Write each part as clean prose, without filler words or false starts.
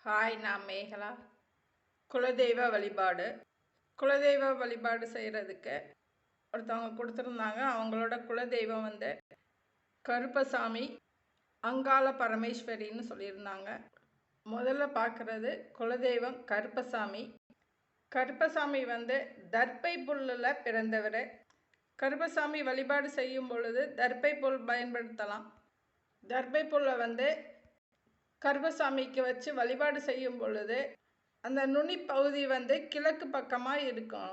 Hi, நான் மேகலா. குலதெய்வ வழிபாடு. குலதெய்வ வழிபாடு செய்கிறதுக்கு ஒருத்தவங்க கொடுத்துருந்தாங்க. அவங்களோட குலதெய்வம் வந்து கருப்பசாமி, அங்காள பரமேஸ்வரின்னு சொல்லியிருந்தாங்க. முதல்ல பார்க்குறது குலதெய்வம் கருப்பசாமி. கருப்பசாமி வந்து தர்பை புல்லில் பிறந்தவர். கருப்பசாமி வழிபாடு செய்யும் பொழுது தர்பை புல் பயன்படுத்தலாம். தர்பை புல்லை வந்து கருப்பசாமிக்கு வச்சு வழிபாடு செய்யும் பொழுது அந்த நுனி பகுதி வந்து கிழக்கு பக்கமாக இருக்கும்.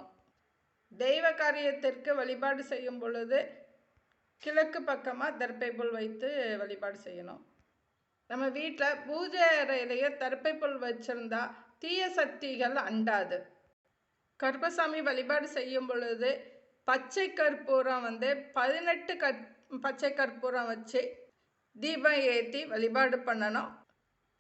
தெய்வ காரியத்திற்கு வழிபாடு செய்யும் பொழுது கிழக்கு பக்கமாக தர்பை புல் வைத்து வழிபாடு செய்யணும். நம்ம வீட்டில் பூஜை அறையிலேயே தர்பை புல் வச்சுருந்தா தீய சக்திகள் அண்டாது. கருப்பசாமி வழிபாடு செய்யும் பொழுது பச்சை கற்பூரம் வந்து 18 பச்சை கற்பூரம் வச்சு தீபம் ஏற்றி வழிபாடு பண்ணணும்.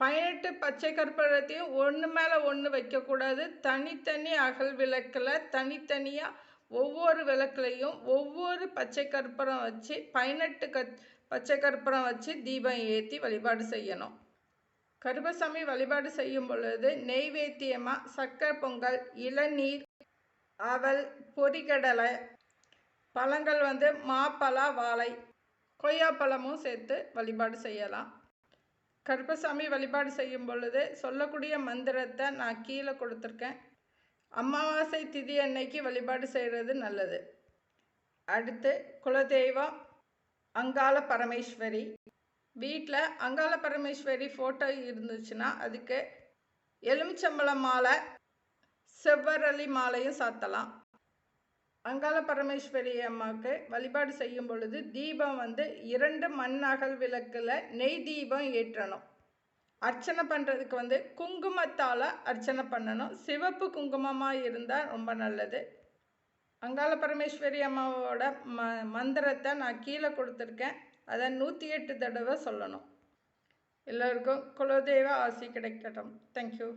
18 பச்சை கற்பூரத்தையும் ஒன்று மேலே ஒன்று வைக்கக்கூடாது. தனித்தனி அகல் விளக்கில் தனித்தனியாக ஒவ்வொரு விளக்குலையும் ஒவ்வொரு பச்சை கற்பூரம் வச்சு 18 பச்சை கற்பூரம் வச்சு தீபம் ஏற்றி வழிபாடு செய்யணும். கருப்பசாமி வழிபாடு செய்யும் பொழுது நெய்வேத்தியமாக சக்கரை பொங்கல், இளநீர், அவல், பொரிகடலை, பழங்கள் வந்து மாப்பழா, வாழை, கொய்யாப்பழமும் சேர்த்து வழிபாடு செய்யலாம். கருப்பசாமி வழிபாடு செய்யும் பொழுது சொல்லக்கூடிய மந்திரத்தை நான் கீழே கொடுத்துருக்கேன். அமாவாசை திதி அன்னைக்கு வழிபாடு செய்கிறது நல்லது. அடுத்து குலதெய்வம் அங்காள பரமேஸ்வரி. வீட்டில் அங்காள பரமேஸ்வரி ஃபோட்டோ இருந்துச்சுன்னா அதுக்கு எலுமிச்சம்பழம் மாலை, செவ்வரளி மாலையும் சாத்தலாம். அங்காள பரமேஸ்வரி அம்மாவுக்கு வழிபாடு செய்யும் பொழுது தீபம் வந்து 2 மண் அகல் விளக்கில் நெய் தீபம் ஏற்றணும். அர்ச்சனை பண்ணுறதுக்கு வந்து குங்குமத்தால் அர்ச்சனை பண்ணணும். சிவப்பு குங்குமமாக இருந்தால் ரொம்ப நல்லது. அங்காள பரமேஸ்வரி அம்மாவோட மந்திரத்தை நான் கீழே கொடுத்துருக்கேன். அதை 108 தடவை சொல்லணும். எல்லோருக்கும் குலதெய்வ ஆசி கிடைக்கட்டும். தேங்க்யூ.